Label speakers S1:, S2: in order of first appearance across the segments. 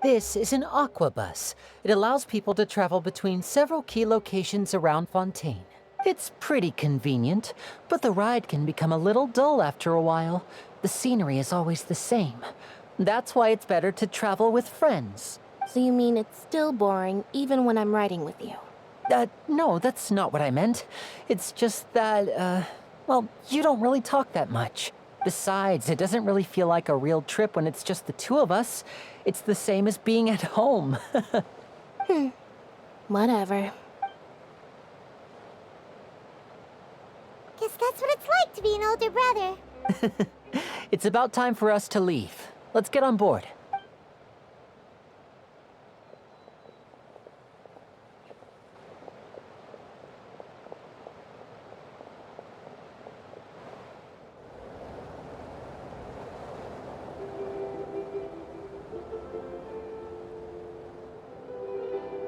S1: This is an aquabus. It allows people to travel between several key locations around Fontaine. It's pretty convenient, but the ride can become a little dull after a while. The scenery is always the same. That's why it's better to travel with friends.
S2: So you mean it's still boring even when I'm riding with you?
S1: No, that's not what I meant. It's just that, well, you don't really talk that much. Besides, it doesn't really feel like a real trip when it's just the two of us. It's the same as being at home.
S2: Whatever.
S3: Guess that's what it's like to be an older brother.
S1: It's about time for us to leave. Let's get on board.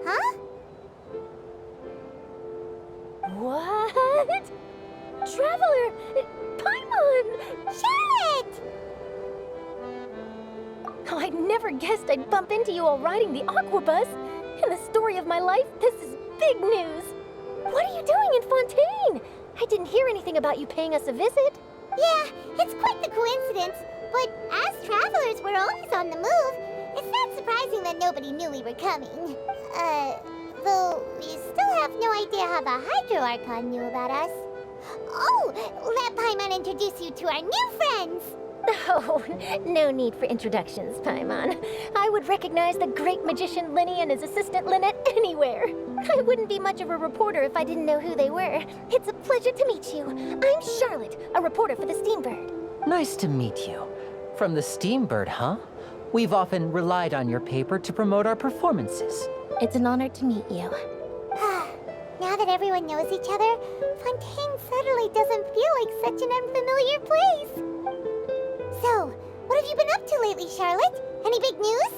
S3: Huh?
S2: What? Traveler! Paimon!
S3: Charlotte!
S2: Oh, I never guessed I'd bump into you while riding the aquabus. In the story of my life, this is big news. What are you doing in Fontaine? I didn't hear anything about you paying us a visit.
S3: Yeah, it's quite the coincidence. But as travelers, we're always on the move. It's not surprising that nobody knew we were coming. Though we still have no idea how the Hydro Archon knew about us. Oh, let Paimon introduce you to our new friends.
S2: Oh, no need for introductions, Paimon. I would recognize the great magician Lyney and his assistant Lynette anywhere. I wouldn't be much of a reporter if I didn't know who they were. It's a pleasure to meet you. I'm Charlotte, a reporter for the Steambird.
S1: Nice to meet you. From the Steambird, huh? We've often relied on your paper to promote our performances.
S2: It's an honor to meet you.
S3: Now that everyone knows each other, Fontaine suddenly doesn't feel like such an unfamiliar place. So, what have you been up to lately, Charlotte? Any big news?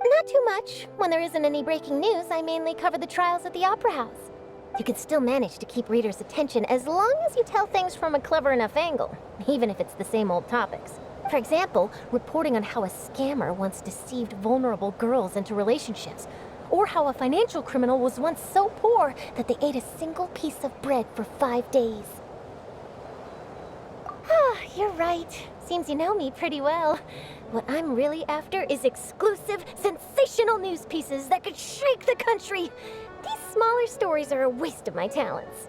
S2: Not too much. When there isn't any breaking news, I mainly cover the trials at the Opera House. You can still manage to keep readers' attention as long as you tell things from a clever enough angle, even if it's the same old topics. For example, reporting on how a scammer once deceived vulnerable girls into relationships, or how a financial criminal was once so poor that they ate a single piece of bread for 5 days. You're right. Seems you know me pretty well. What I'm really after is exclusive, sensational news pieces that could shake the country. These smaller stories are a waste of my talents.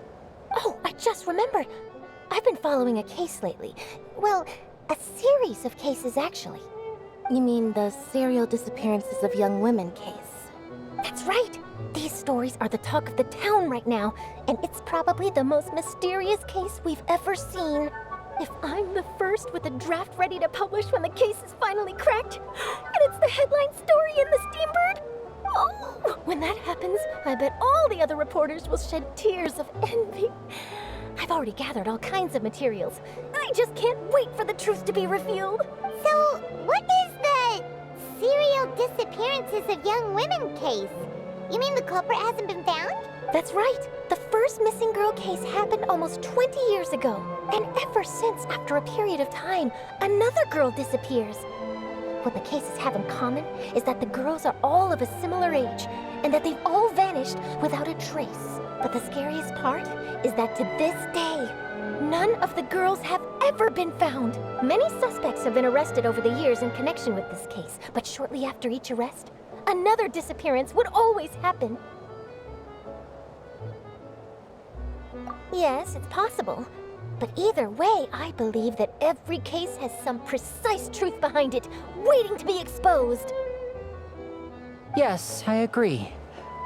S2: Oh, I just remembered. I've been following a case lately. Well, a series of cases, actually. You mean the serial disappearances of young women case? That's right! These stories are the talk of the town right now, and it's probably the most mysterious case we've ever seen. If I'm the first with a draft ready to publish when the case is finally cracked, and it's the headline story in the Steambird, oh, when that happens, I bet all the other reporters will shed tears of envy. I've already gathered all kinds of materials. I just can't wait for the truth to be revealed.
S3: So, what is the serial disappearances of young women case? You mean the culprit hasn't been found?
S2: That's right. The first missing girl case happened almost 20 years ago. And ever since, after a period of time, another girl disappears. What the cases have in common is that the girls are all of a similar age, and that they've all vanished without a trace. But the scariest part is that to this day, none of the girls have ever been found. Many suspects have been arrested over the years in connection with this case, but shortly after each arrest, another disappearance would always happen. Yes, it's possible. But either way, I believe that every case has some precise truth behind it, waiting to be exposed.
S1: Yes, I agree.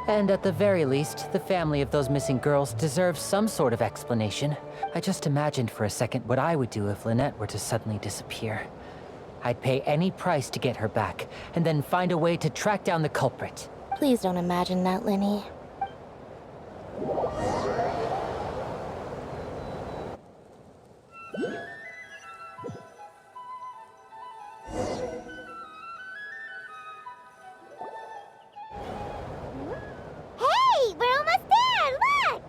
S1: And at the very least, the family of those missing girls deserves some sort of explanation. I just imagined for a second what I would do if Lynette were to suddenly disappear. I'd pay any price to get her back, and then find a way to track down the culprit.
S2: Please don't imagine that, Lyney.
S3: Hey, we're almost there! Look!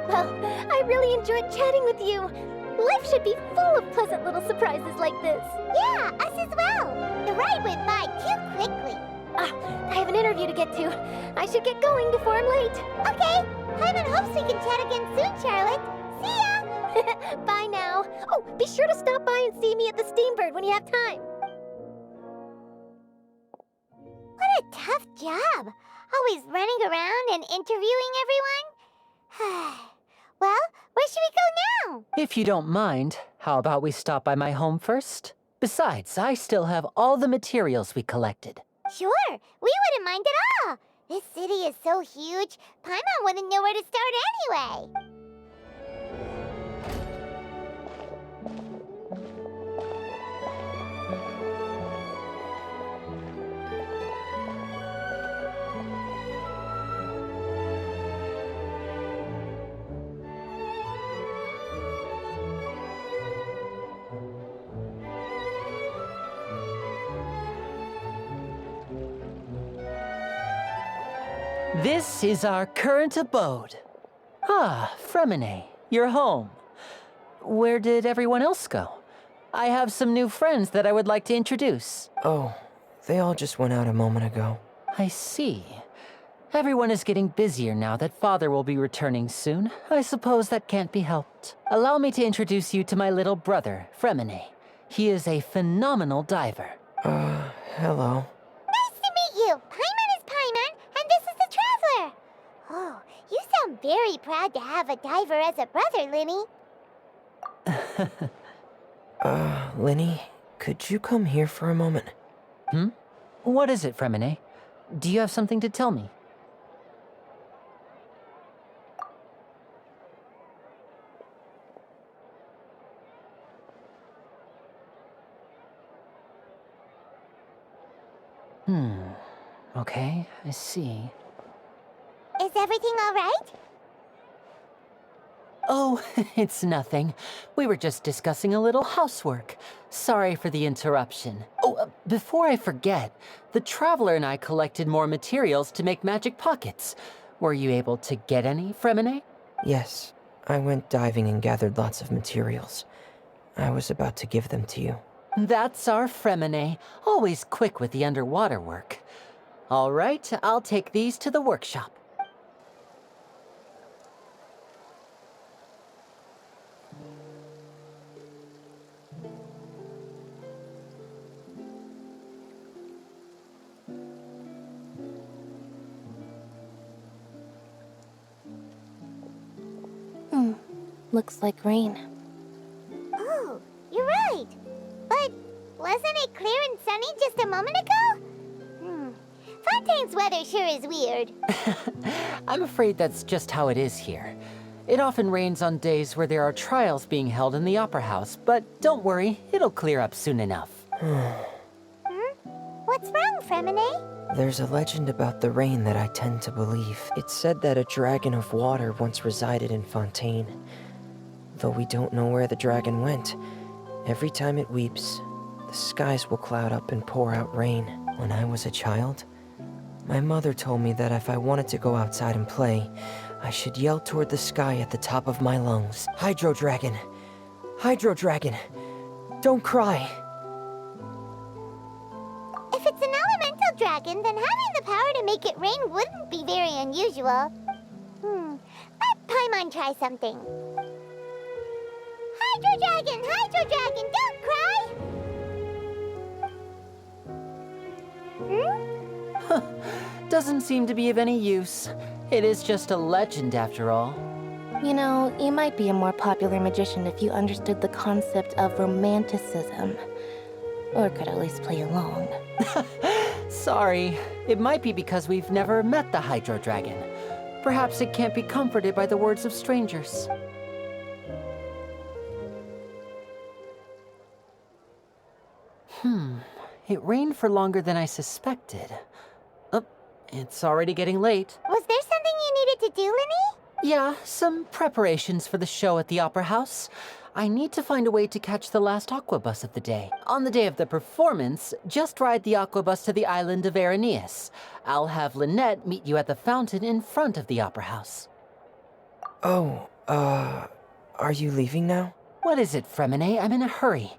S2: Well, I really enjoyed chatting with you. Life should be full of pleasant little surprises like this.
S3: Yeah, us as well. The ride went by too quickly.
S2: I have an interview to get to. I should get going before I'm late.
S3: Okay, Paimon hopes we can chat again soon, Charlotte. See ya!
S2: Bye now. Oh, be sure to stop by and see me at the Steambird when you have time.
S3: What a tough job. Always running around and interviewing everyone. Well, where should we go now?
S1: If you don't mind, how about we stop by my home first? Besides, I still have all the materials we collected.
S3: Sure, we wouldn't mind at all. This city is so huge, Paimon wouldn't know where to start anyway.
S1: This is our current abode. Ah, Fremine, you're home. Where did everyone else go? I have some new friends that I would like to introduce.
S4: Oh, they all just went out a moment ago.
S1: I see. Everyone is getting busier now that Father will be returning soon. I suppose that can't be helped. Allow me to introduce you to my little brother, Fremine. He is a phenomenal diver.
S4: Hello.
S3: Nice to meet you. Paimon is Paimon, and this is the Traveler. Oh, you sound very proud to have a diver as a brother, Lyney.
S4: Lyney, could you come here for a moment?
S1: What is it, Fremine? Do you have something to tell me? Okay, I see.
S3: Is everything all right?
S1: Oh, it's nothing. We were just discussing a little housework. Sorry for the interruption. Oh, before I forget, the Traveler and I collected more materials to make magic pockets. Were you able to get any, Fremine?
S4: Yes, I went diving and gathered lots of materials. I was about to give them to you.
S1: That's our Fremine, always quick with the underwater work. All right, I'll take these to the workshop.
S2: Looks like rain.
S3: Oh, you're right. But wasn't it clear and sunny just a moment ago? Fontaine's weather sure is weird.
S1: I'm afraid that's just how it is here. It often rains on days where there are trials being held in the Opera House, but don't worry, it'll clear up soon enough.
S3: What's wrong, Fremine?
S4: There's a legend about the rain that I tend to believe. It's said that a dragon of water once resided in Fontaine. Though we don't know where the dragon went, every time it weeps, the skies will cloud up and pour out rain. When I was a child, my mother told me that if I wanted to go outside and play, I should yell toward the sky at the top of my lungs, "Hydro Dragon! Hydro Dragon! Don't cry!"
S3: If it's an elemental dragon, then having the power to make it rain wouldn't be very unusual. Let Paimon try something. Hydro Dragon, don't cry!
S1: Doesn't seem to be of any use. It is just a legend after all.
S5: You know, you might be a more popular magician if you understood the concept of romanticism. Or could at least play along.
S1: Sorry, it might be because we've never met the Hydro Dragon. Perhaps it can't be comforted by the words of strangers. It rained for longer than I suspected. Oh, it's already getting late.
S3: Was there something you needed to do, Lyney?
S1: Yeah, some preparations for the show at the Opera House. I need to find a way to catch the last aqua bus of the day. On the day of the performance, just ride the aqua bus to the island of Araneus. I'll have Lynette meet you at the fountain in front of the Opera House.
S4: Oh, Are you leaving now?
S1: What is it, Fremine? I'm in a hurry.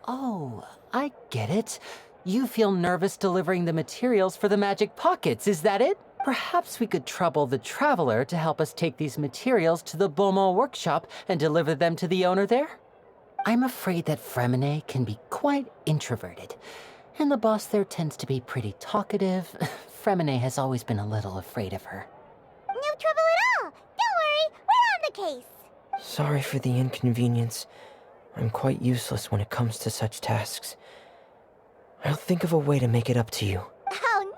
S1: Oh, I get it. You feel nervous delivering the materials for the magic pockets, is that it? Perhaps we could trouble the Traveler to help us take these materials to the Beaumont workshop and deliver them to the owner there? I'm afraid that Fremine can be quite introverted, and the boss there tends to be pretty talkative. Fremine has always been a little afraid of her.
S3: No trouble at all. Don't worry, we're on the case.
S4: Sorry for the inconvenience. I'm quite useless when it comes to such tasks. I'll think of a way to make it up to you.
S3: Oh,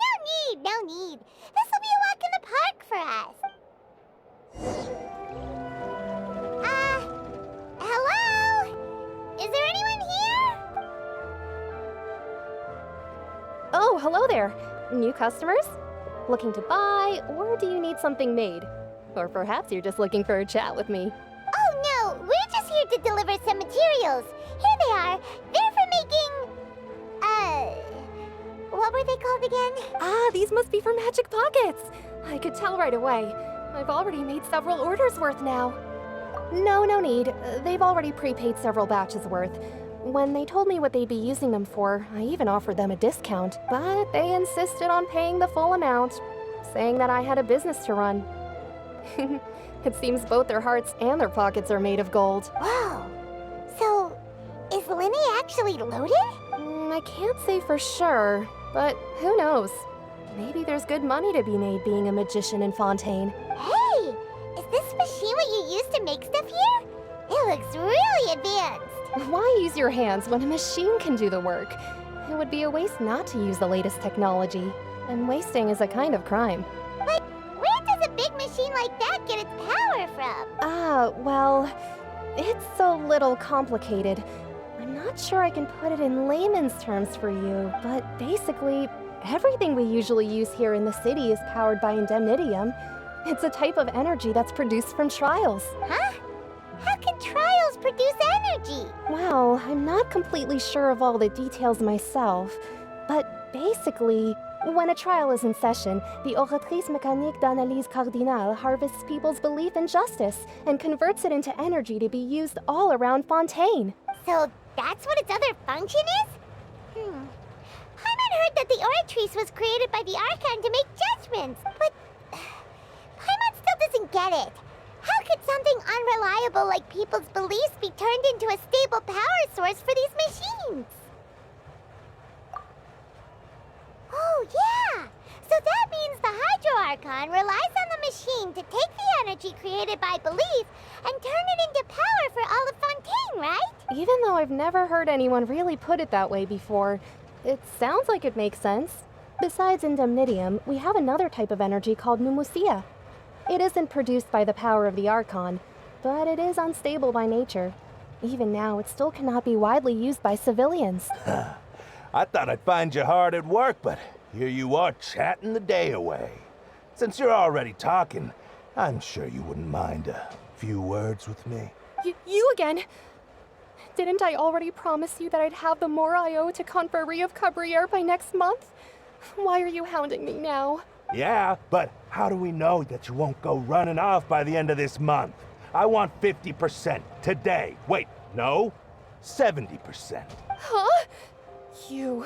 S3: no need. This will be a walk in the park for us. Hello? Is there anyone here?
S6: Oh, hello there. New customers? Looking to buy, or do you need something made? Or perhaps you're just looking for a chat with me.
S3: Oh, no, we're just here to deliver some materials. Here they are. They're for making... what were they called again?
S6: Ah, these must be for magic pockets. I could tell right away. I've already made several orders worth now. No need. They've already prepaid several batches worth. When they told me what they'd be using them for, I even offered them a discount, but they insisted on paying the full amount, saying that I had a business to run. It seems both their hearts and their pockets are made of gold.
S3: Whoa. So, is Lyney actually loaded?
S6: I can't say for sure, but who knows? Maybe there's good money to be made being a magician in Fontaine.
S3: Hey, is this machine what you use to make stuff here? It looks really advanced.
S6: Why use your hands when a machine can do the work? It would be a waste not to use the latest technology, and wasting is a kind of crime.
S3: But where does a big machine like that get its power from?
S6: Well, it's a little complicated. I'm not sure I can put it in layman's terms for you, but basically, everything we usually use here in the city is powered by indemnitium. It's a type of energy that's produced from trials.
S3: Huh? How can trials produce energy?
S6: Well, I'm not completely sure of all the details myself, but basically, when a trial is in session, the oratrice mécanique d'analyse cardinale harvests people's belief in justice and converts it into energy to be used all around Fontaine.
S3: So that's what its other function is? Paimon heard that the oratrice was created by the Archon to make judgments, but Paimon still doesn't get it. How could something unreliable like people's beliefs be turned into a stable power source for these machines? Oh, yeah! So that means the Hydro Archon relies on the machine to take the energy created by belief and turn it into power for all of Fontaine, right?
S6: Even though I've never heard anyone really put it that way before, it sounds like it makes sense. Besides indemnitium, we have another type of energy called pneumosia. It isn't produced by the power of the Archon, but it is unstable by nature. Even now, it still cannot be widely used by civilians.
S7: I thought I'd find you hard at work, but here you are chatting the day away. Since you're already talking, I'm sure you wouldn't mind a few words with me.
S6: You again? Didn't I already promise you that I'd have the more I owe to Confrérie of Cabriere by next month? Why are you hounding me now?
S7: Yeah, but how do we know that you won't go running off by the end of this month? I want 50% today. Wait, no, 70%.
S6: Huh? You...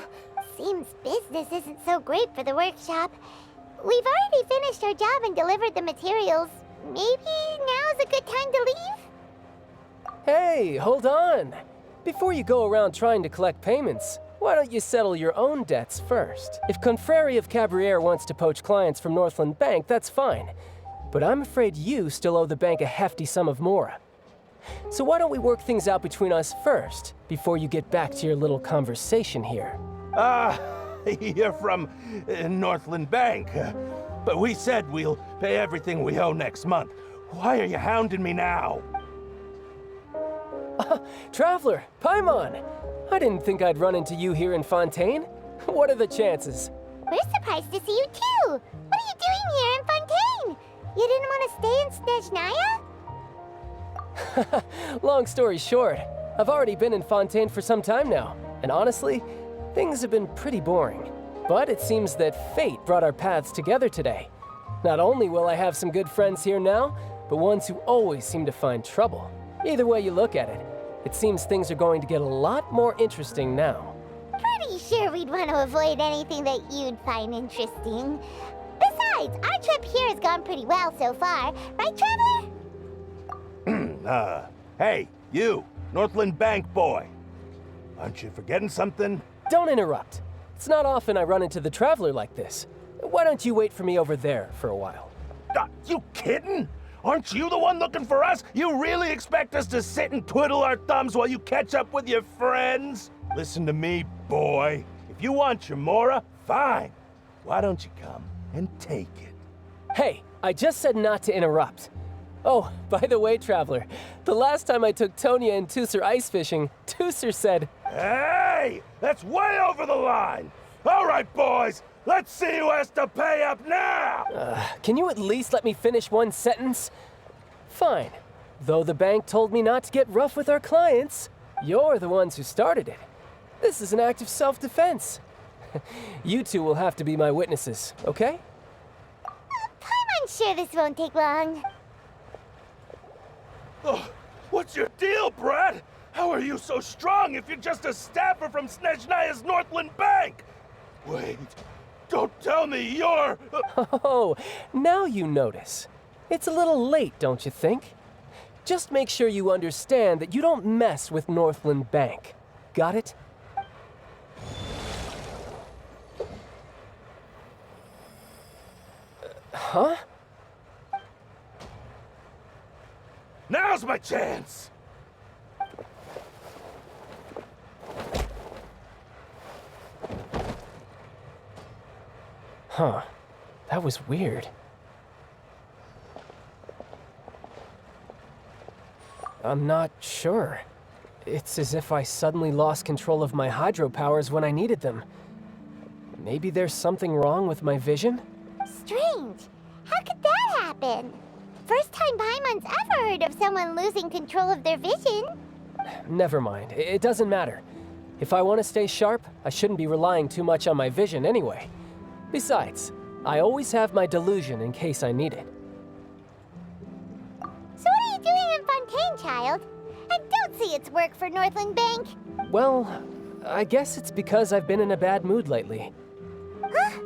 S3: Seems business isn't so great for the workshop. We've already finished our job and delivered the materials. Maybe now's a good time to leave?
S8: Hey, hold on. Before you go around trying to collect payments, why don't you settle your own debts first? If Confrérie of Cabriere wants to poach clients from Northland Bank, that's fine. But I'm afraid you still owe the bank a hefty sum of mora. So why don't we work things out between us first, before you get back to your little conversation here?
S7: You're from Northland Bank. But we said we'll pay everything we owe next month. Why are you hounding me now?
S8: Traveler, Paimon! I didn't think I'd run into you here in Fontaine. What are the chances?
S3: We're surprised to see you too. What are you doing here in Fontaine? You didn't want to stay in Snezhnaya?
S8: Long story short, I've already been in Fontaine for some time now, and honestly, things have been pretty boring. But it seems that fate brought our paths together today. Not only will I have some good friends here now, but ones who always seem to find trouble. Either way you look at it, it seems things are going to get a lot more interesting now.
S3: Pretty sure we'd want to avoid anything that you'd find interesting. Besides, our trip here has gone pretty well so far, right, Traveler?
S7: Hey, you, Northland Bank boy. Aren't you forgetting something?
S8: Don't interrupt. It's not often I run into the Traveler like this. Why don't you wait for me over there for a while?
S7: You kidding? Aren't you the one looking for us? You really expect us to sit and twiddle our thumbs while you catch up with your friends? Listen to me, boy. If you want your Mora, fine. Why don't you come and take it?
S8: Hey, I just said not to interrupt. Oh, by the way, Traveler, the last time I took Tonya and Tooser ice fishing, Tooser said,
S7: Hey! That's way over the line! All right, boys, let's see who has to pay up now!
S8: Can you at least let me finish one sentence? Fine. Though the bank told me not to get rough with our clients, you're the ones who started it. This is an act of self-defense. You two will have to be my witnesses, okay?
S3: I'm sure this won't take long.
S7: Oh, what's your deal, Brad? How are you so strong if you're just a staffer from Snezhnaya's Northland Bank? Wait, don't tell me you're...
S8: Oh, now you notice. It's a little late, don't you think? Just make sure you understand that you don't mess with Northland Bank. Got it? Huh?
S7: Now's my chance!
S8: Huh. That was weird. I'm not sure. It's as if I suddenly lost control of my hydro powers when I needed them. Maybe there's something wrong with my vision?
S3: Strange. How could that happen? First time Paimon's ever heard of someone losing control of their vision.
S8: Never mind. It doesn't matter. If I want to stay sharp, I shouldn't be relying too much on my vision anyway. Besides, I always have my delusion in case I need it.
S3: So what are you doing in Fontaine, child? I don't see it's work for Northland Bank.
S8: Well, I guess it's because I've been in a bad mood lately.
S3: Huh?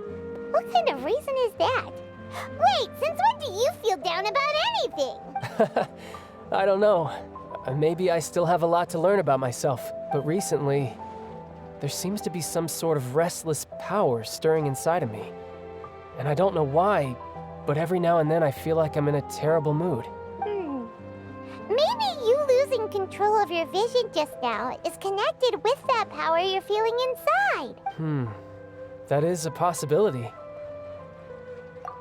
S3: What kind of reason is that? Wait, since when do you feel down about anything?
S8: I don't know. Maybe I still have a lot to learn about myself, but recently, there seems to be some sort of restless power stirring inside of me. And I don't know why, but every now and then I feel like I'm in a terrible mood.
S3: Maybe you losing control of your vision just now is connected with that power you're feeling inside.
S8: That is a possibility.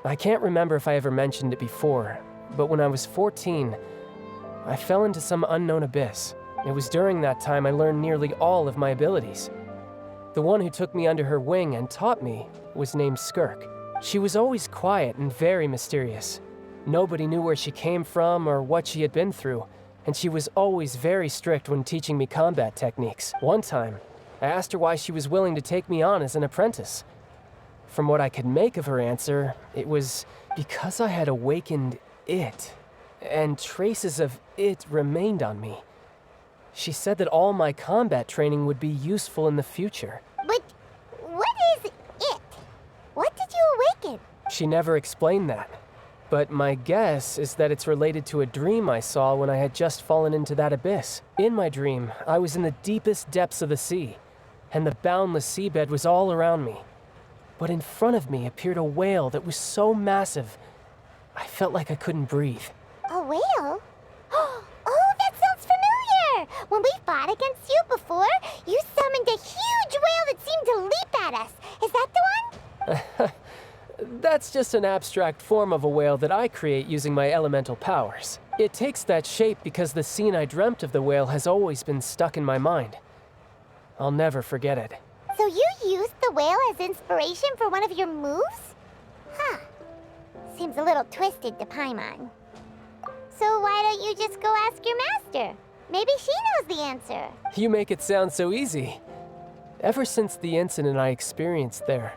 S8: I can't remember if I ever mentioned it before, but when I was 14, I fell into some unknown abyss. It was during that time I learned nearly all of my abilities. The one who took me under her wing and taught me was named Skirk. She was always quiet and very mysterious. Nobody knew where she came from or what she had been through, and she was always very strict when teaching me combat techniques. One time, I asked her why she was willing to take me on as an apprentice. From what I could make of her answer, it was because I had awakened it, and traces of it remained on me. She said that all my combat training would be useful in the future.
S3: But what is it? What did you awaken?
S8: She never explained that, but my guess is that it's related to a dream I saw when I had just fallen into that abyss. In my dream, I was in the deepest depths of the sea, and the boundless seabed was all around me. But in front of me appeared a whale that was so massive, I felt like I couldn't breathe.
S3: A whale? Oh, that sounds familiar! When we fought against you before, you summoned a huge whale that seemed to leap at us. Is that the one?
S8: That's just an abstract form of a whale that I create using my elemental powers. It takes that shape because the scene I dreamt of the whale has always been stuck in my mind. I'll never forget it.
S3: So you used the whale as inspiration for one of your moves? Huh. Seems a little twisted to Paimon. So why don't you just go ask your master? Maybe she knows the answer.
S8: You make it sound so easy. Ever since the incident I experienced there,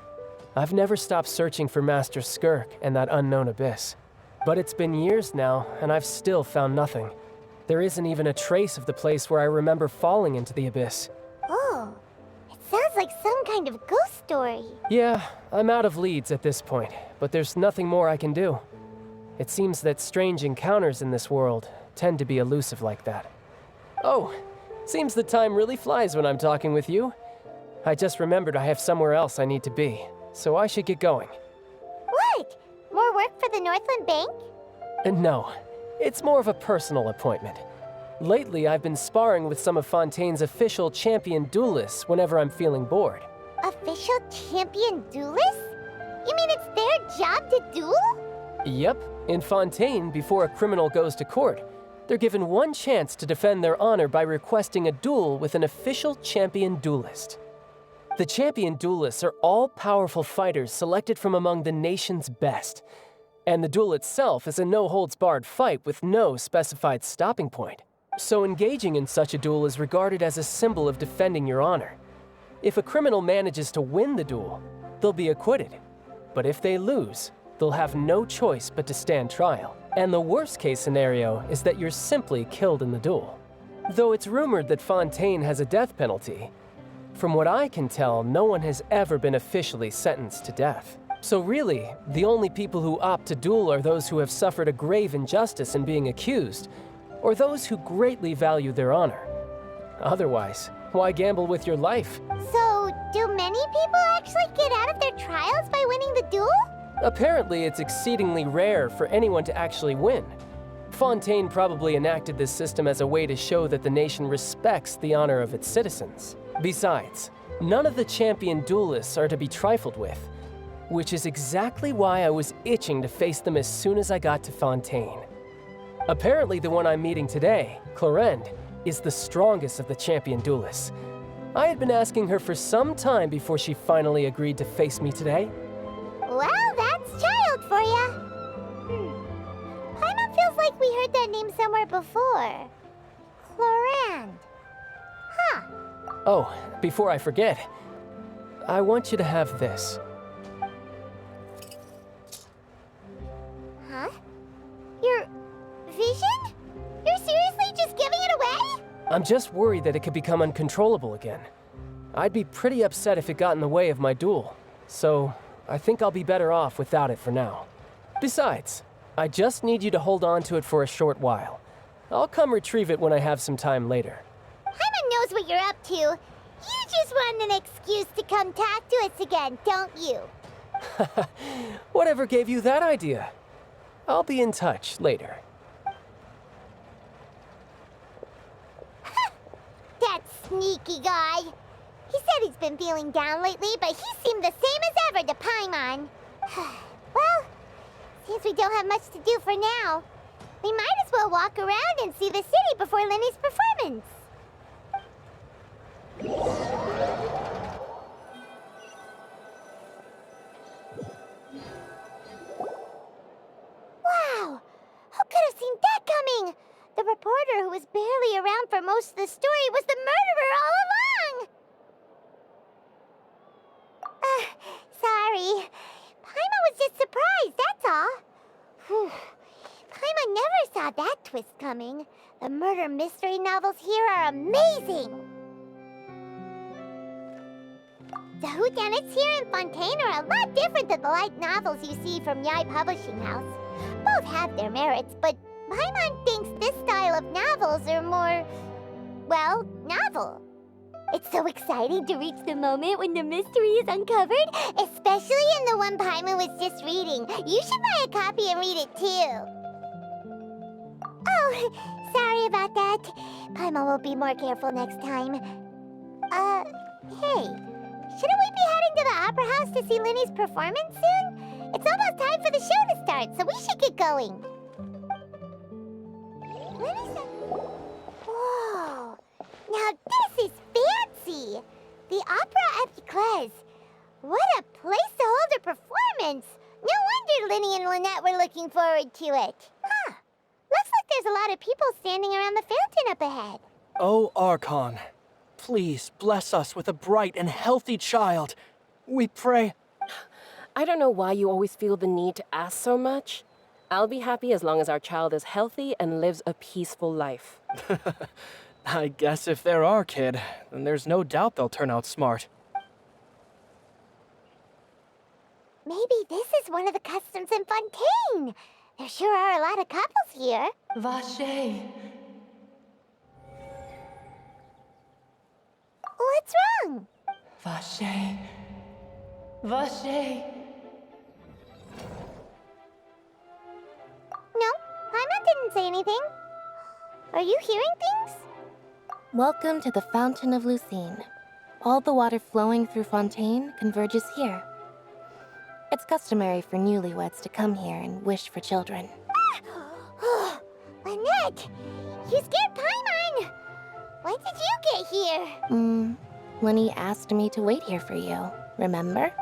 S8: I've never stopped searching for Master Skirk and that unknown abyss. But it's been years now, and I've still found nothing. There isn't even a trace of the place where I remember falling into the abyss.
S3: Oh, it sounds like some kind of ghost story.
S8: Yeah, I'm out of leads at this point, but there's nothing more I can do. It seems that strange encounters in this world tend to be elusive like that. Oh, seems the time really flies when I'm talking with you. I just remembered I have somewhere else I need to be, so I should get going.
S3: What? More work for the Northland Bank?
S8: No, it's more of a personal appointment. Lately, I've been sparring with some of Fontaine's official champion duelists whenever I'm feeling bored.
S3: Official champion duelists? You mean it's their job to duel?
S8: Yep, in Fontaine, before a criminal goes to court, they're given one chance to defend their honor by requesting a duel with an official champion duelist. The champion duelists are all powerful fighters selected from among the nation's best. And the duel itself is a no-holds-barred fight with no specified stopping point. So engaging in such a duel is regarded as a symbol of defending your honor. If a criminal manages to win the duel, they'll be acquitted. But if they lose, they'll have no choice but to stand trial. And the worst-case scenario is that you're simply killed in the duel. Though it's rumored that Fontaine has a death penalty, from what I can tell, no one has ever been officially sentenced to death. So really, the only people who opt to duel are those who have suffered a grave injustice in being accused, or those who greatly value their honor. Otherwise, why gamble with your life?
S3: So, do many people actually get out of their trials by winning the duel?
S8: Apparently, it's exceedingly rare for anyone to actually win. Fontaine probably enacted this system as a way to show that the nation respects the honor of its citizens. Besides, none of the champion duelists are to be trifled with, which is exactly why I was itching to face them as soon as I got to Fontaine. Apparently, the one I'm meeting today, Clorinde, is the strongest of the champion duelists. I had been asking her for some time before she finally agreed to face me today.
S3: Well, that's child for ya. Paimon feels like we heard that name somewhere before. Clorinde. Huh.
S8: Oh, before I forget, I want you to have this.
S3: Huh? Your vision? You're seriously just giving it away?
S8: I'm just worried that it could become uncontrollable again. I'd be pretty upset if it got in the way of my duel, so I think I'll be better off without it for now. Besides, I just need you to hold on to it for a short while. I'll come retrieve it when I have some time later.
S3: Paimon knows what you're up to. You just want an excuse to come talk to us again, don't you?
S8: Whatever gave you that idea? I'll be in touch later.
S3: That sneaky guy. He said he's been feeling down lately, but he seemed the same as ever to Paimon. Well, since we don't have much to do for now, we might as well walk around and see the city before Lyney's performance. Wow! Who could have seen that coming? The reporter who was barely around for most of the story was the murderer all along! Sorry. Paimon was just surprised, that's all. Whew. Paimon never saw that twist coming. The murder mystery novels here are amazing! The whodunits here in Fontaine are a lot different than the light novels you see from Yai Publishing House. Both have their merits, but Paimon thinks this style of novels are more, well, novel. It's so exciting to reach the moment when the mystery is uncovered, especially in the one Paimon was just reading. You should buy a copy and read it too. Oh, sorry about that. Paimon will be more careful next time. Hey, shouldn't we be heading to the Opera House to see Lyney's performance soon? It's almost time for the show to start, so we should get going. Whoa! Now this is fancy! The Opera Epiclese. What a place to hold a performance! No wonder Lyney and Lynette were looking forward to it. Huh. Looks like there's a lot of people standing around the fountain up ahead.
S9: Oh, Archon, please bless us with a bright and healthy child. We pray.
S10: I don't know why you always feel the need to ask so much. I'll be happy as long as our child is healthy and lives a peaceful life.
S9: I guess if they're our kid, then there's no doubt they'll turn out smart.
S3: Maybe this is one of the customs in Fontaine. There sure are a lot of couples here.
S11: Vache.
S3: What's wrong?
S11: Vache. Vache.
S3: No, Paimon didn't say anything. Are you hearing things?
S5: Welcome to the Fountain of Lucine. All the water flowing through Fontaine converges here. It's customary for newlyweds to come here and wish for children.
S3: Lynette! You scared Paimon! When did you get here?
S5: Lyney asked me to wait here for you, remember?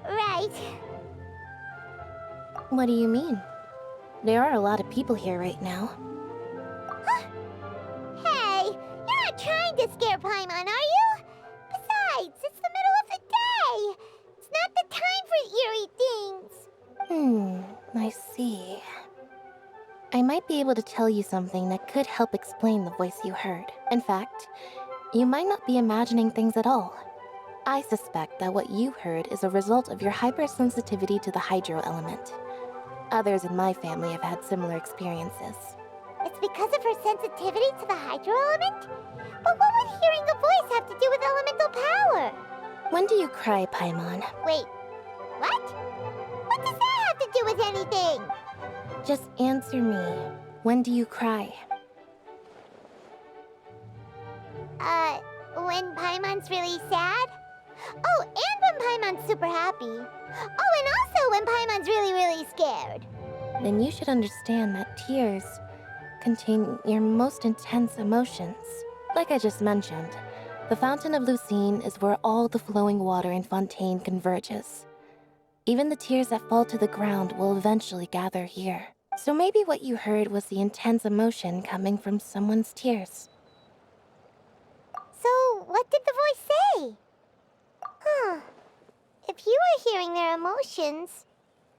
S3: Right.
S5: What do you mean? There are a lot of people here right now.
S3: Hey, you're not trying to scare Paimon, are you? Besides, it's the middle of the day. It's not the time for eerie things.
S5: I see. I might be able to tell you something that could help explain the voice you heard. In fact, you might not be imagining things at all. I suspect that what you heard is a result of your hypersensitivity to the hydro element. Others in my family have had similar experiences.
S3: It's because of her sensitivity to the hydro element? But what would hearing a voice have to do with elemental power?
S5: When do you cry, Paimon?
S3: Wait, what? What does that have to do with anything?
S5: Just answer me. When do you cry?
S3: When Paimon's really sad? Oh, and when Paimon's super happy. Oh, and also when Paimon's really, really scared.
S5: Then you should understand that tears contain your most intense emotions. Like I just mentioned, the Fountain of Lucine is where all the flowing water in Fontaine converges. Even the tears that fall to the ground will eventually gather here. So maybe what you heard was the intense emotion coming from someone's tears.
S3: So, what did the voice say? If you were hearing their emotions,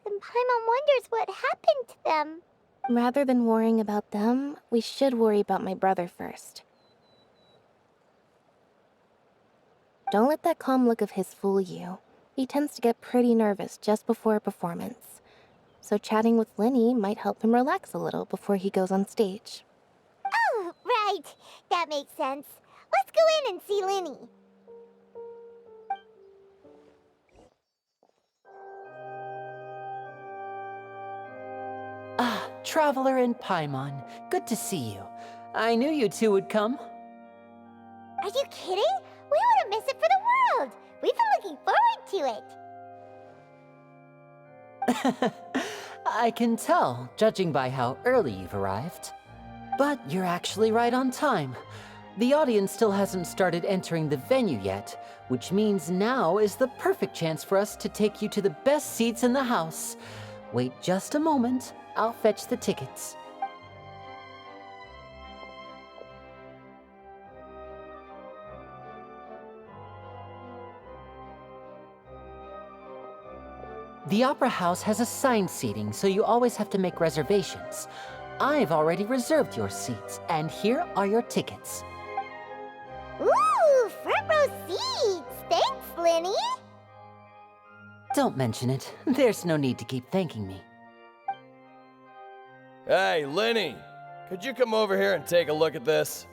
S3: then Paimon wonders what happened to them.
S5: Rather than worrying about them, we should worry about my brother first. Don't let that calm look of his fool you. He tends to get pretty nervous just before a performance. So chatting with Lyney might help him relax a little before he goes on stage.
S3: Oh, right. That makes sense. Let's go in and see Lyney.
S1: Ah, Traveler and Paimon. Good to see you. I knew you two would come.
S3: Are you kidding? We wouldn't miss it for the world. We've been looking forward to it.
S1: I can tell, judging by how early you've arrived. But you're actually right on time. The audience still hasn't started entering the venue yet, which means now is the perfect chance for us to take you to the best seats in the house. Wait just a moment. I'll fetch the tickets. The Opera House has assigned seating, so you always have to make reservations. I've already reserved your seats, and here are your tickets.
S3: Ooh, front row seats! Thanks, Lyney!
S1: Don't mention it. There's no need to keep thanking me.
S12: Hey, Lyney! Could you come over here and take a look at this?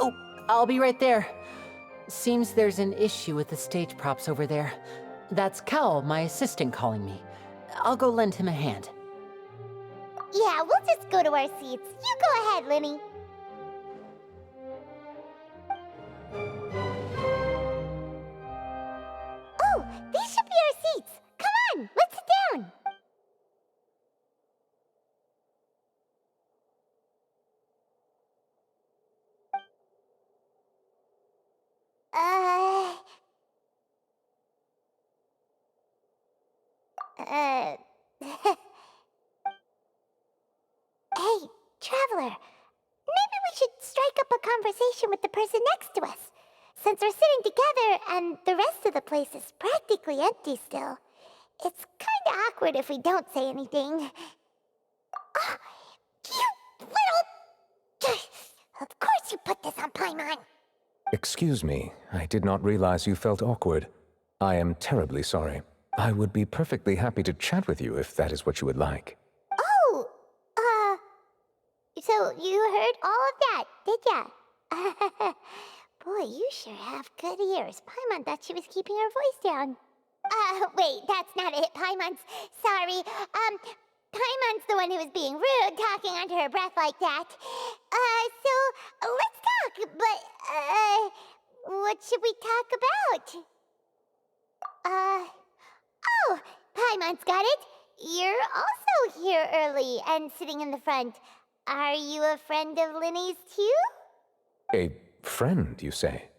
S1: Oh, I'll be right there. Seems there's an issue with the stage props over there. That's Cal, my assistant, calling me. I'll go lend him a hand.
S3: Yeah, we'll just go to our seats. You go ahead, Lyney. Oh, these should be our seats. Come on, let's sit down. Hey, Traveler. Maybe we should strike up a conversation with the person next to us. Since we're sitting together and the rest of the place is practically empty still, it's kind kinda awkward if we don't say anything. Oh, you little... Of course you put this on Paimon.
S13: Excuse me, I did not realize you felt awkward. I am terribly sorry. I would be perfectly happy to chat with you if that is what you would like.
S3: Oh, so you heard all of that, did ya? Boy, you sure have good ears. Paimon thought she was keeping her voice down. Wait, that's not it, Paimon's... Sorry, Paimon's the one who was being rude, talking under her breath like that. So, let's talk, but, what should we talk about? Oh, Paimon's got it. You're also here early and sitting in the front. Are you a friend of Lyney's too?
S13: A friend, you say?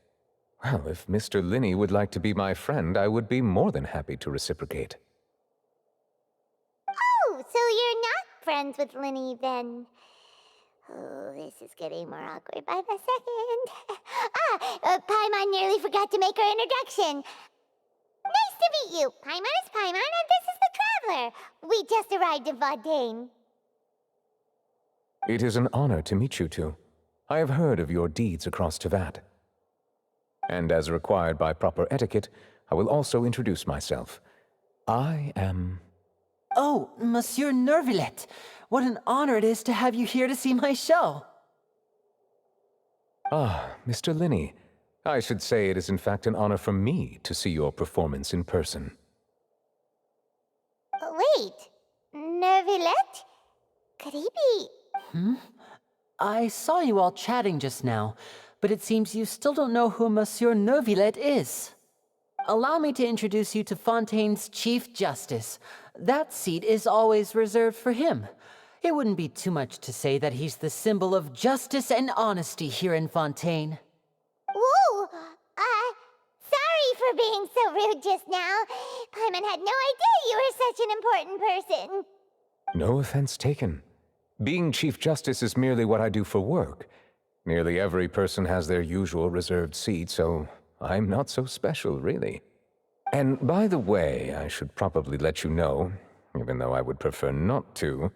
S13: Well, if Mr. Lyney would like to be my friend, I would be more than happy to reciprocate.
S3: Oh, so you're not friends with Lyney then? Oh, this is getting more awkward by the second. Paimon nearly forgot to make her introduction. Nice to meet you. Paimon is Paimon, and this is the Traveler. We just arrived in Fontaine.
S13: It is an honor to meet you two. I have heard of your deeds across Tevat. And as required by proper etiquette, I will also introduce myself. I am...
S1: Oh, Monsieur Neuvillette. What an honor it is to have you here to see my show.
S13: Ah, Mr. Lyney. I should say it is in fact an honor for me to see your performance in person.
S3: Wait, Neuvillette? Could he be...
S1: I saw you all chatting just now, but it seems you still don't know who Monsieur Neuvillette is. Allow me to introduce you to Fontaine's Chief Justice. That seat is always reserved for him. It wouldn't be too much to say that he's the symbol of justice and honesty here in Fontaine.
S3: Whoa! Sorry for being so rude just now. Paimon had no idea you were such an important person.
S13: No offense taken. Being Chief Justice is merely what I do for work. Nearly every person has their usual reserved seat, so I'm not so special, really. And by the way, I should probably let you know, even though I would prefer not to.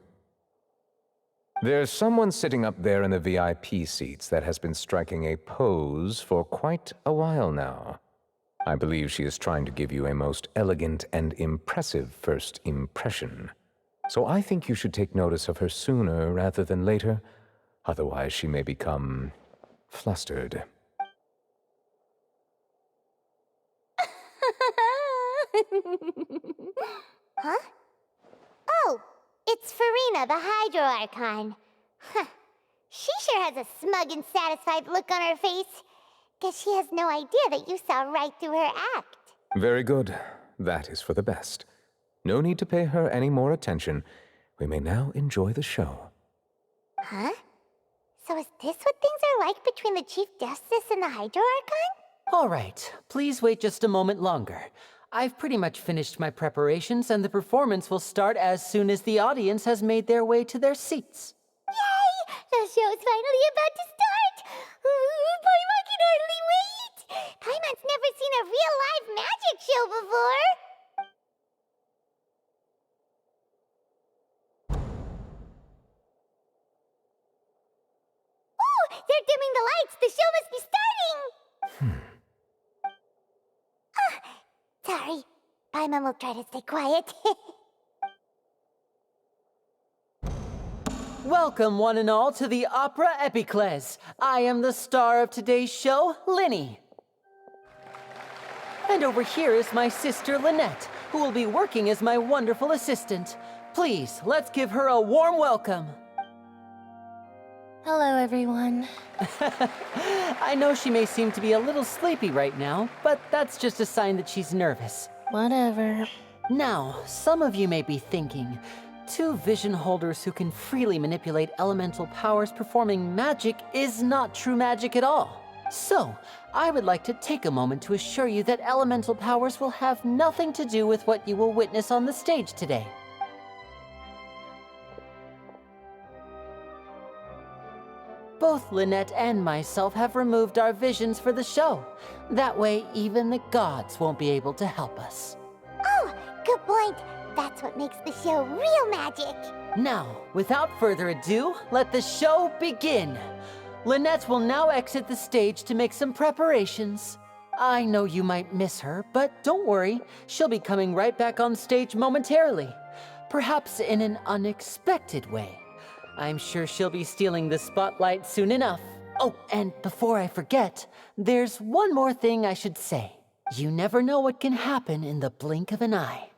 S13: There's someone sitting up there in the VIP seats that has been striking a pose for quite a while now. I believe she is trying to give you a most elegant and impressive first impression. So I think you should take notice of her sooner rather than later, otherwise she may become flustered.
S3: Huh? Oh, it's Farina, the Hydro Archon. Huh. She sure has a smug and satisfied look on her face. Guess she has no idea that you saw right through her act.
S13: Very good. That is for the best. No need to pay her any more attention. We may now enjoy the show.
S3: Huh? So is this what things are like between the Chief Justice and the Hydro Archon?
S1: All right, please wait just a moment longer. I've pretty much finished my preparations, and the performance will start as soon as the audience has made their way to their seats.
S3: Yay! The show's finally about to start! Paimon can hardly wait! Paimon's never seen a real live magic show before! Oh! They're dimming the lights! The show must be starting! Sorry. Paimon will try to stay quiet.
S1: Welcome, one and all, to the Opera Epiclese. I am the star of today's show, Lyney. And over here is my sister, Lynette, who will be working as my wonderful assistant. Please, let's give her a warm welcome.
S5: Hello, everyone.
S1: I know she may seem to be a little sleepy right now, but that's just a sign that she's nervous.
S5: Whatever.
S1: Now, some of you may be thinking, two vision holders who can freely manipulate elemental powers performing magic is not true magic at all. So, I would like to take a moment to assure you that elemental powers will have nothing to do with what you will witness on the stage today. Both Lynette and myself have removed our visions for the show. That way, even the gods won't be able to help us.
S3: Oh, good point. That's That's what makes the show real magic.
S1: Now, without further ado, let the show begin. Lynette will now exit the stage to make some preparations. I know you might miss her, but don't worry, she'll be coming right back on stage momentarily. Perhaps in an unexpected way. I'm sure she'll be stealing the spotlight soon enough. Oh, and before I forget, there's one more thing I should say. You never know what can happen in the blink of an eye.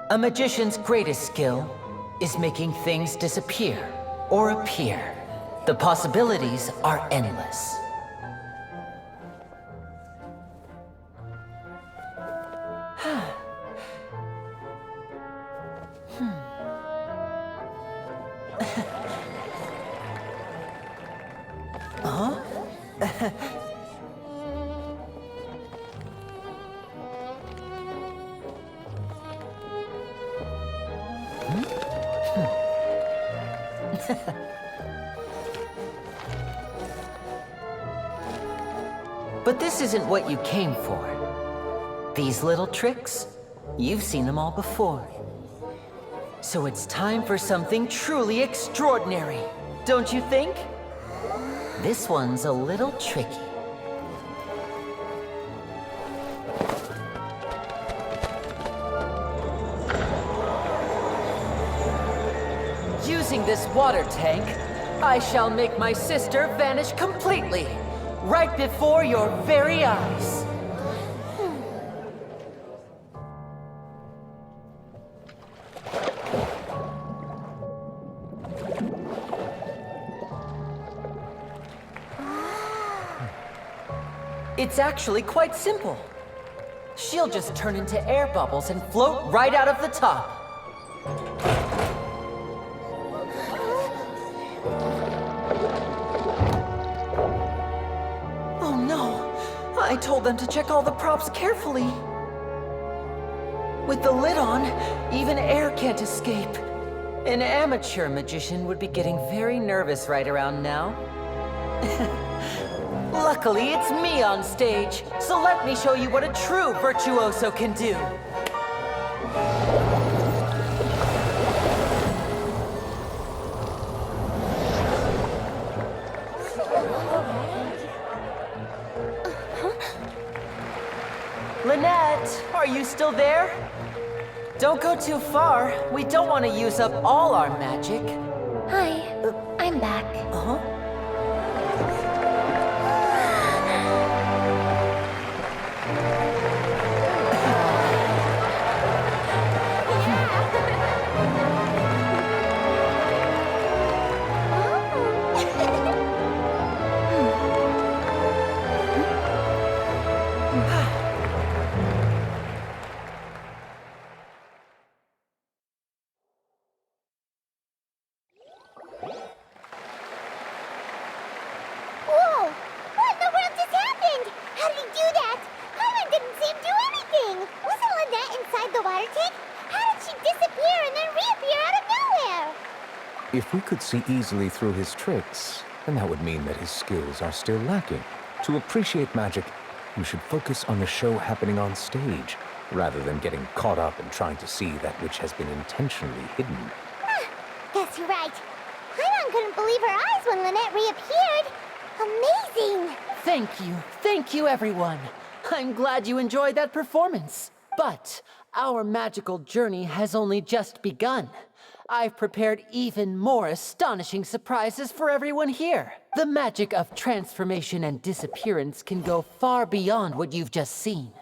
S1: A magician's greatest skill is making things disappear or appear. The possibilities are endless. Huh? But this isn't what you came for. These little tricks, you've seen them all before. So it's time for something truly extraordinary, don't you think? This one's a little tricky. Using this water tank, I shall make my sister vanish completely, right before your very eyes. It's actually quite simple. She'll just turn into air bubbles and float right out of the top. Oh no! I told them to check all the props carefully. With the lid on, even air can't escape. An amateur magician would be getting very nervous right around now. Luckily, it's me on stage, so let me show you what a true virtuoso can do. Lynette, are you still there? Don't go too far. We don't want to use up all our magic.
S5: Hi, I'm back.
S1: Uh-huh.
S3: Whoa! What in the world just happened? How did he do that? Paimon didn't see him do anything. Wasn't Lynette inside the water tank? How did she disappear and then reappear out of nowhere?
S13: If we could see easily through his tricks, then that would mean that his skills are still lacking. To appreciate magic, you should focus on the show happening on stage, rather than getting caught up in trying to see that which has been intentionally hidden.
S3: Guess you're right. Paimon couldn't believe her eyes when Lynette reappeared. Amazing!
S1: Thank you everyone. I'm glad you enjoyed that performance. But our magical journey has only just begun. I've prepared even more astonishing surprises for everyone here. The magic of transformation and disappearance can go far beyond what you've just seen.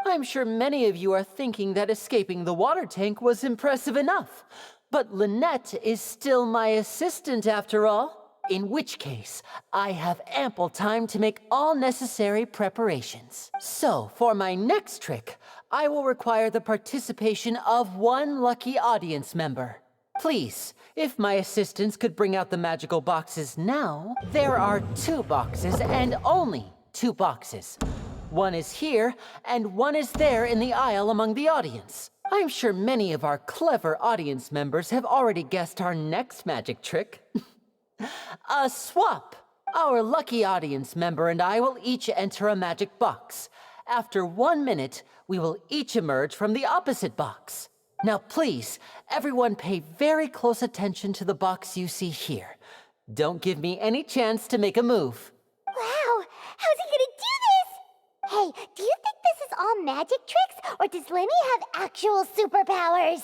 S1: I'm sure many of you are thinking that escaping the water tank was impressive enough. But Lynette is still my assistant after all. In which case, I have ample time to make all necessary preparations. So, for my next trick, I will require the participation of one lucky audience member. Please, if my assistants could bring out the magical boxes now. There are 2 boxes and only 2 boxes. One is here, and one is there in the aisle among the audience. I'm sure many of our clever audience members have already guessed our next magic trick. A swap! Our lucky audience member and I will each enter a magic box. After 1 minute, we will each emerge from the opposite box. Now please, everyone pay very close attention to the box you see here. Don't give me any chance to make a move.
S3: Wow, how's he gonna do this? Hey, do you think this is all magic tricks, or does Lyney have actual superpowers?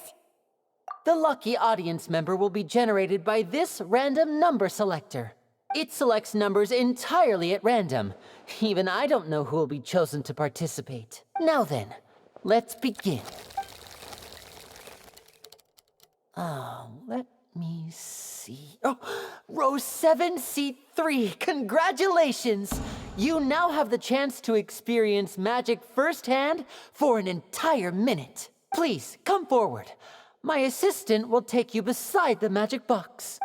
S1: The lucky audience member will be generated by this random number selector. It selects numbers entirely at random. Even I don't know who will be chosen to participate. Now then, let's begin. Let me see. Oh, row 7, seat 3. Congratulations! You now have the chance to experience magic firsthand for an entire minute. Please, come forward. My assistant will take you beside the magic box.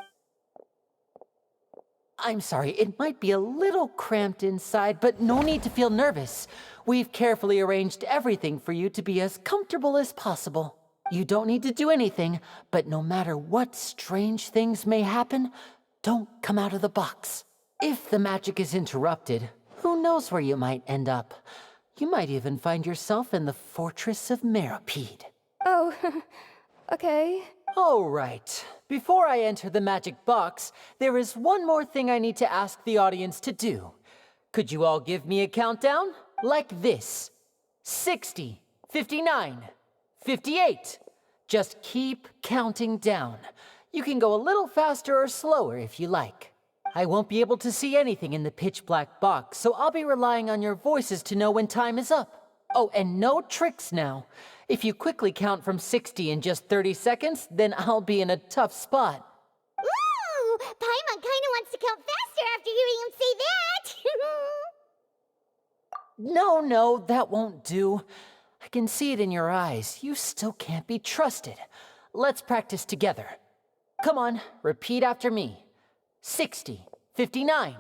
S1: I'm sorry, it might be a little cramped inside, but no need to feel nervous. We've carefully arranged everything for you to be as comfortable as possible. You don't need to do anything, but no matter what strange things may happen, don't come out of the box. If the magic is interrupted, who knows where you might end up? You might even find yourself in the Fortress of Meropide.
S6: Oh, okay.
S1: All right. Before I enter the magic box, there is one more thing I need to ask the audience to do. Could you all give me a countdown? Like this. 60, 59, 58. Just keep counting down. You can go a little faster or slower if you like. I won't be able to see anything in the pitch black box, so I'll be relying on your voices to know when time is up. Oh, and no tricks now. If you quickly count from 60 in just 30 seconds, then I'll be in a tough spot.
S3: Ooh, Paimon kinda wants to count faster after hearing him say that.
S1: No, that won't do. I can see it in your eyes. You still can't be trusted. Let's practice together. Come on, repeat after me. 60, 59,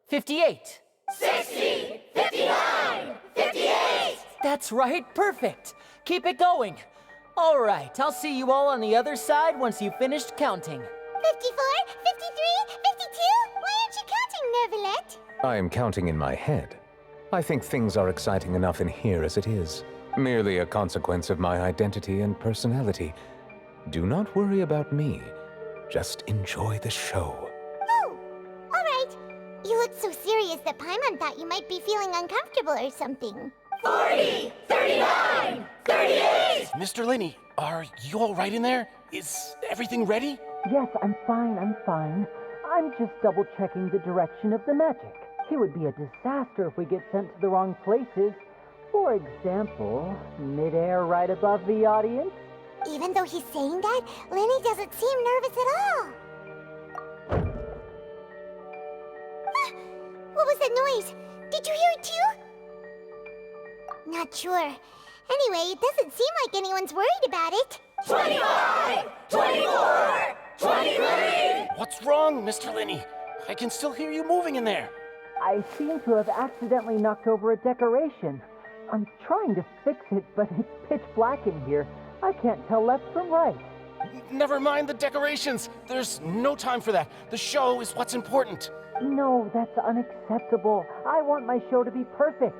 S1: 58.
S14: 60, 59, 58!
S1: That's right, perfect. Keep it going. All right, I'll see you all on the other side once you've finished counting.
S3: 54, 53, 52? Why aren't you counting, Nervalet?
S13: I am counting in my head. I think things are exciting enough in here as it is. Merely a consequence of my identity and personality. Do not worry about me. Just enjoy the show.
S3: Oh, all right. You look so serious that Paimon thought you might be feeling uncomfortable or something.
S14: 40, 39, 38!
S9: Mr. Lyney, are you all right in there? Is everything ready?
S1: Yes, I'm fine. I'm just double-checking the direction of the magic. It would be a disaster if we get sent to the wrong places. For example, midair right above the audience.
S3: Even though he's saying that, Lyney doesn't seem nervous at all. Ah, what was that noise? Did you hear it too? Not sure. Anyway, it doesn't seem like anyone's worried about it.
S14: 25, 24, 23!
S9: What's wrong, Mr. Lyney? I can still hear you moving in there.
S1: I seem to have accidentally knocked over a decoration. I'm trying to fix it, but it's pitch black in here. I can't tell left from right.
S9: Never mind the decorations. There's no time for that. The show is what's important.
S1: No, that's unacceptable. I want my show to be perfect.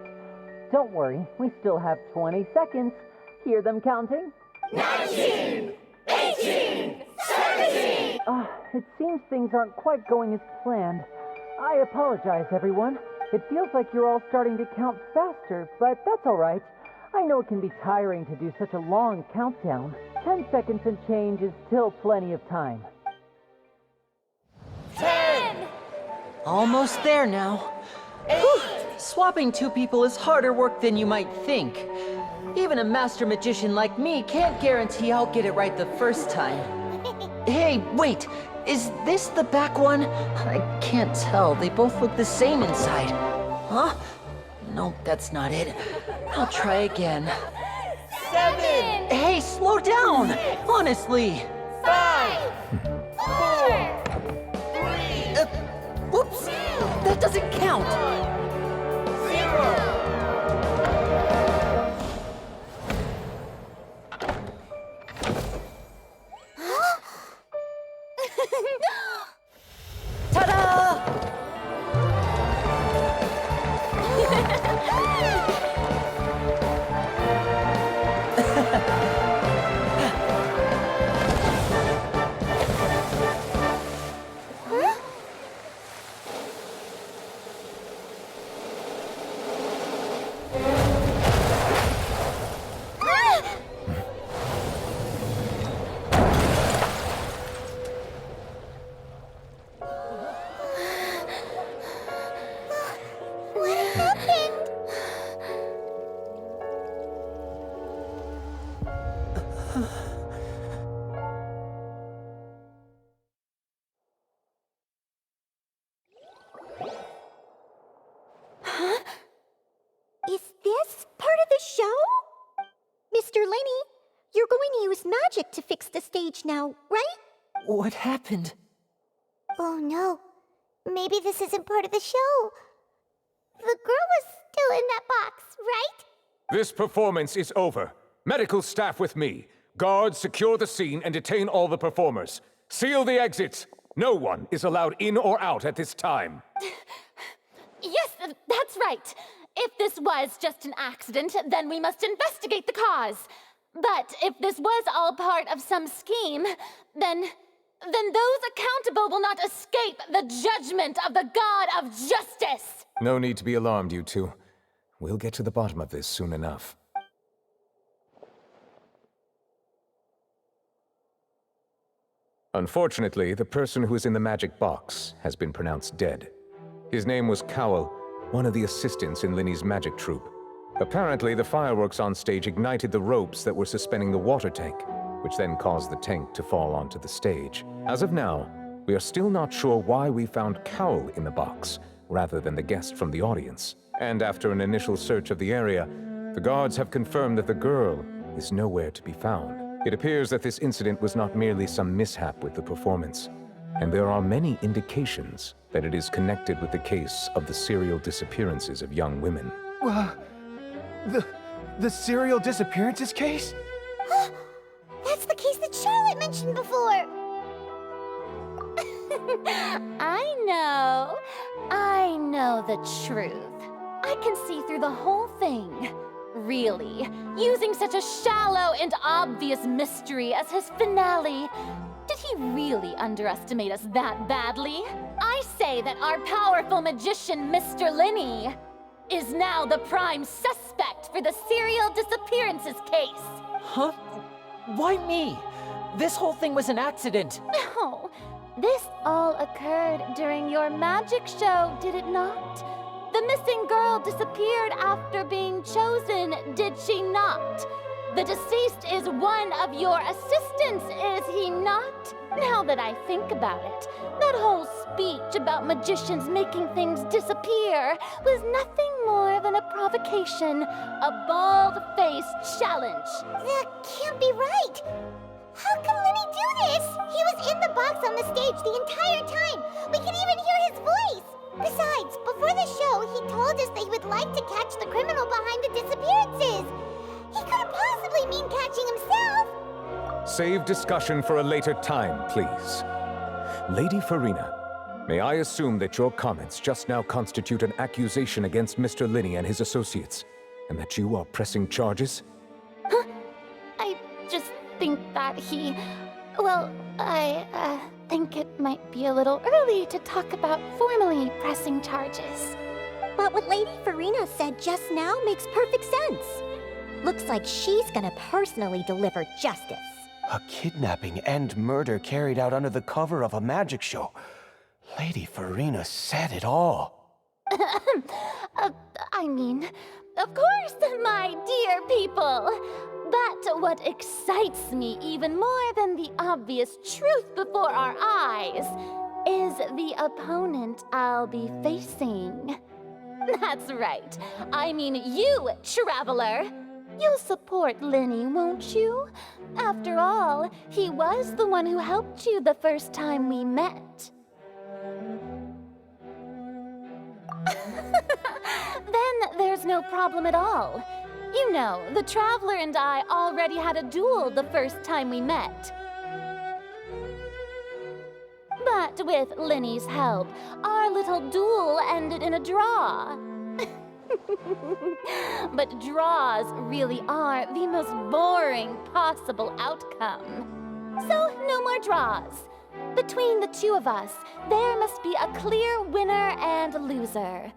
S1: Don't worry, we still have 20 seconds. Hear them counting?
S14: 19, 18, 17!
S1: It seems things aren't quite going as planned. I apologize, everyone. It feels like you're all starting to count faster, but that's all right. I know it can be tiring to do such a long countdown. 10 seconds and change is still plenty of time.
S14: 10!
S1: Almost there now.
S14: 8!
S1: Swapping two people is harder work than you might think. Even a master magician like me can't guarantee I'll get it right the first time. Hey, wait! Is this the back one? I can't tell. They both look the same inside. Huh? Nope, that's not it. I'll try again.
S14: 7!
S1: Hey, slow down! Honestly!
S14: 5! 4! 3!
S1: Whoops! That doesn't count!
S14: 0!
S1: Ta-da!
S3: Is this part of the show? Mr. Lyney, you're going to use magic to fix the stage now, right?
S1: What happened?
S3: Oh no. Maybe this isn't part of the show. The girl was still in that box, right?
S13: This performance is over. Medical staff with me. Guards, secure the scene and detain all the performers. Seal the exits. No one is allowed in or out at this time.
S6: Yes, that's right. If this was just an accident, then we must investigate the cause. But if this was all part of some scheme, then those accountable will not escape the judgment of the God of Justice.
S13: No need to be alarmed, you two. We'll get to the bottom of this soon enough. Unfortunately, the person who is in the magic box has been pronounced dead. His name was Cowell, one of the assistants in Lyney's magic troupe. Apparently, the fireworks on stage ignited the ropes that were suspending the water tank, which then caused the tank to fall onto the stage. As of now, we are still not sure why we found Cowell in the box, rather than the guest from the audience. And after an initial search of the area, the guards have confirmed that the girl is nowhere to be found. It appears that this incident was not merely some mishap with the performance, and there are many indications that it is connected with the case of the serial disappearances of young women.
S15: The serial disappearances case?
S3: That's the case that Charlotte mentioned before!
S6: I know the truth. I can see through the whole thing. Really, using such a shallow and obvious mystery as his finale. Did he really underestimate us that badly? I say that our powerful magician, Mr. Lyney, is now the prime suspect for the serial disappearances case.
S1: Huh? Why me? This whole thing was an accident.
S6: No, this all occurred during your magic show, did it not? The missing girl disappeared after being chosen, did she not? The deceased is one of your assistants, is he not? Now that I think about it, that whole speech about magicians making things disappear was nothing more than a provocation, a bald-faced challenge.
S3: That can't be right! How can Lyney do this? He was in the box on the stage the entire time! We can even hear his voice! Besides, before the show, he told us that he would like to catch the criminal behind the disappearances! He couldn't possibly mean catching himself!
S13: Save discussion for a later time, please. Lady Farina, may I assume that your comments just now constitute an accusation against Mr. Lyney and his associates, and that you are pressing charges?
S6: I just think that I think it might be a little early to talk about formally pressing charges.
S3: But what Lady Farina said just now makes perfect sense. Looks like she's gonna personally deliver justice.
S15: A kidnapping and murder carried out under the cover of a magic show. Lady Farina said it all.
S6: I mean, of course, my dear people. But what excites me even more than the obvious truth before our eyes is the opponent I'll be facing. That's right. I mean you, Traveler. You'll support Lyney, won't you? After all, he was the one who helped you the first time we met. Then there's no problem at all. You know, the Traveler and I already had a duel the first time we met. But with Lyney's help, our little duel ended in a draw. But draws really are the most boring possible outcome. So, no more draws. Between the two of us, there must be a clear winner and loser.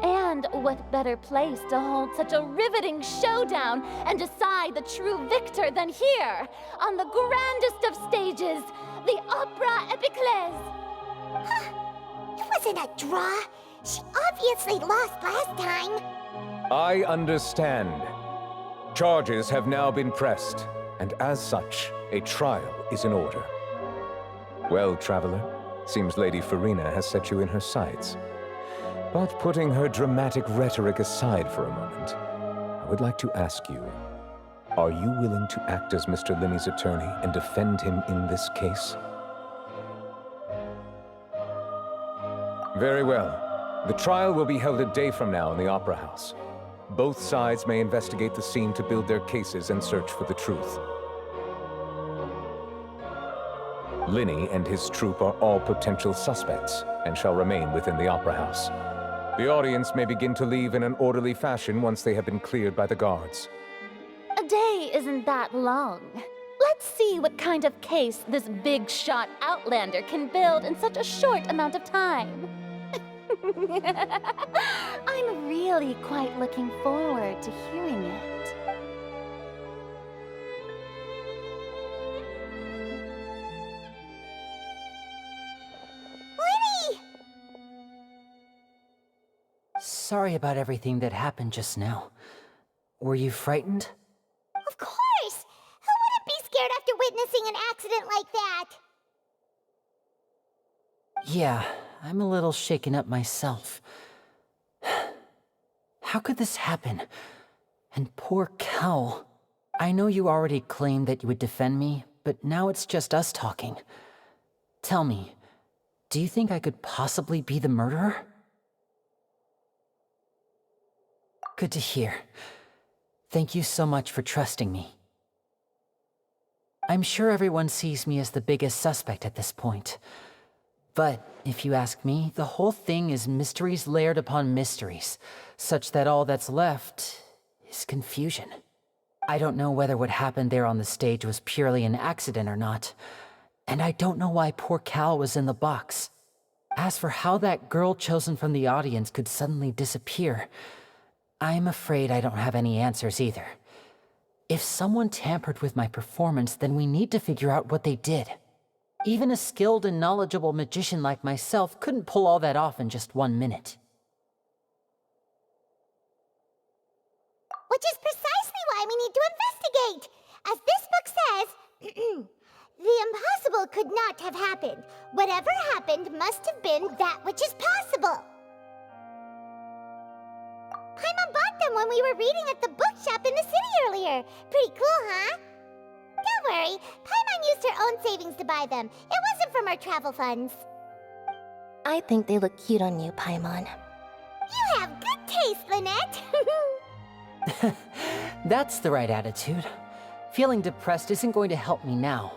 S6: And what better place to hold such a riveting showdown and decide the true victor than here, on the grandest of stages, the Opera Epiclese.
S3: It wasn't a draw. She obviously lost last time.
S13: I understand. Charges have now been pressed, and as such, a trial is in order. Well, traveler, seems Lady Farina has set you in her sights. But putting her dramatic rhetoric aside for a moment, I would like to ask you, are you willing to act as Mr. Lyney's attorney and defend him in this case? Very well. The trial will be held a day from now in the Opera House. Both sides may investigate the scene to build their cases and search for the truth. Lyney and his troupe are all potential suspects and shall remain within the Opera House. The audience may begin to leave in an orderly fashion once they have been cleared by the guards.
S16: A day isn't that long. Let's see what kind of case this big-shot outlander can build in such a short amount of time. I'm really quite looking forward to hearing it.
S3: Lyney!
S1: Sorry about everything that happened just now. Were you frightened?
S3: Of course! Who wouldn't be scared after witnessing an accident like that?
S1: Yeah, I'm a little shaken up myself. How could this happen? And poor Cal. I know you already claimed that you would defend me, but now it's just us talking. Tell me, do you think I could possibly be the murderer? Good to hear. Thank you so much for trusting me. I'm sure everyone sees me as the biggest suspect at this point. But if you ask me, the whole thing is mysteries layered upon mysteries, such that all that's left is confusion. I don't know whether what happened there on the stage was purely an accident or not, and I don't know why poor Cal was in the box. As for how that girl chosen from the audience could suddenly disappear, I'm afraid I don't have any answers either. If someone tampered with my performance, then we need to figure out what they did. Even a skilled and knowledgeable magician like myself couldn't pull all that off in just 1 minute.
S3: Which is precisely why we need to investigate! As this book says, the impossible could not have happened. Whatever happened must have been that which is possible. Paimon bought them when we were reading at the bookshop in the city earlier. Pretty cool, huh? Don't worry, Paimon used her own savings to buy them. It wasn't from our travel funds.
S5: I think they look cute on you, Paimon.
S3: You have good taste, Lynette!
S1: That's the right attitude. Feeling depressed isn't going to help me now.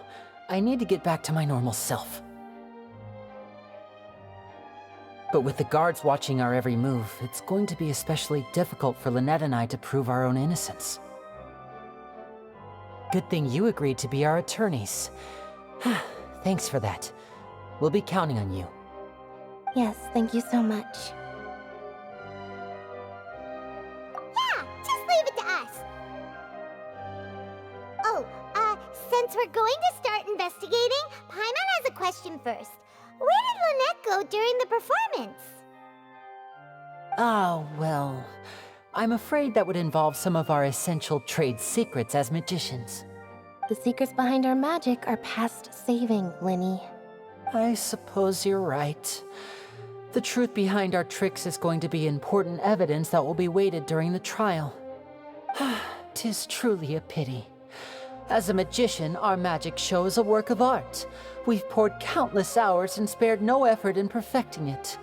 S1: I need to get back to my normal self. But with the guards watching our every move, it's going to be especially difficult for Lynette and I to prove our own innocence. Good thing you agreed to be our attorneys. Thanks for that. We'll be counting on you.
S5: Yes, thank you so much.
S3: Yeah, just leave it to us. Oh, since we're going to start investigating, Paimon has a question first. Where did Lynette go during the performance?
S1: Oh, well, I'm afraid that would involve some of our essential trade secrets as magicians.
S5: The secrets behind our magic are past saving, Lyney.
S1: I suppose you're right. The truth behind our tricks is going to be important evidence that will be weighted during the trial. 'Tis truly a pity. As a magician, our magic show is a work of art. We've poured countless hours and spared no effort in perfecting it.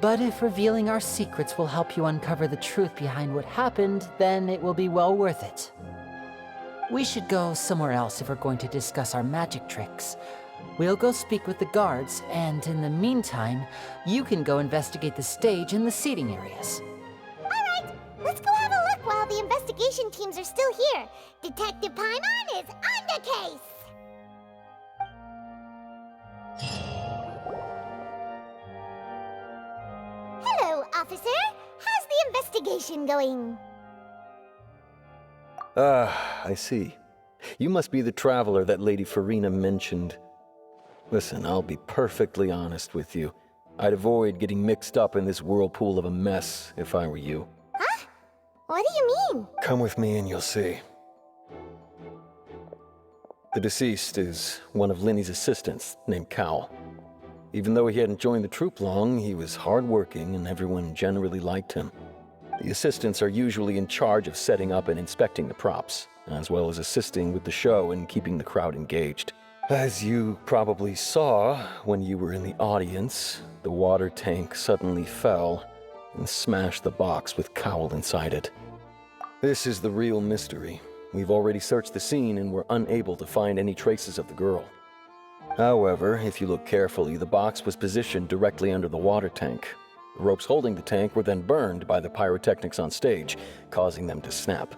S1: But if revealing our secrets will help you uncover the truth behind what happened, then it will be well worth it. We should go somewhere else if we're going to discuss our magic tricks. We'll go speak with the guards, and in the meantime, you can go investigate the stage and the seating areas.
S3: Alright, let's go have a look while the investigation teams are still here. Detective Paimon is on the case! Hello, officer. How's the investigation going?
S17: I see. You must be the traveler that Lady Farina mentioned. Listen, I'll be perfectly honest with you. I'd avoid getting mixed up in this whirlpool of a mess if I were you.
S3: Huh? What do you mean?
S17: Come with me and you'll see. The deceased is one of Lyney's assistants named Cal. Even though he hadn't joined the troupe long, he was hardworking and everyone generally liked him. The assistants are usually in charge of setting up and inspecting the props, as well as assisting with the show and keeping the crowd engaged. As you probably saw when you were in the audience, the water tank suddenly fell and smashed the box with Cowl inside it. This is the real mystery. We've already searched the scene and were unable to find any traces of the girl. However, if you look carefully, the box was positioned directly under the water tank. The ropes holding the tank were then burned by the pyrotechnics on stage, causing them to snap.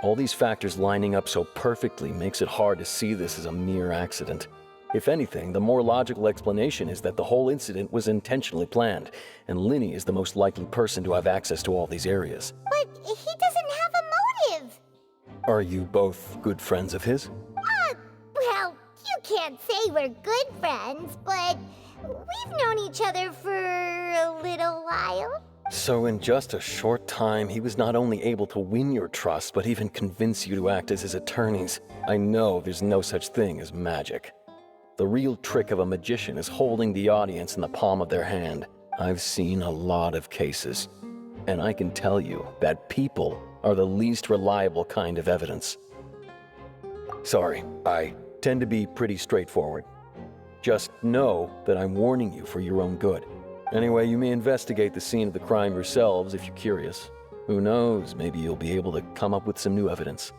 S17: All these factors lining up so perfectly makes it hard to see this as a mere accident. If anything, the more logical explanation is that the whole incident was intentionally planned, and Lyney is the most likely person to have access to all these areas.
S3: But he doesn't have a motive.
S17: Are you both good friends of his?
S3: Well, you can't say we're good friends, but we've known each other for a little while.
S17: So in just a short time, he was not only able to win your trust, but even convince you to act as his attorneys. I know there's no such thing as magic. The real trick of a magician is holding the audience in the palm of their hand. I've seen a lot of cases, and I can tell you that people are the least reliable kind of evidence. Sorry, I tend to be pretty straightforward. Just know that I'm warning you for your own good. Anyway, you may investigate the scene of the crime yourselves if you're curious. Who knows, maybe you'll be able to come up with some new evidence.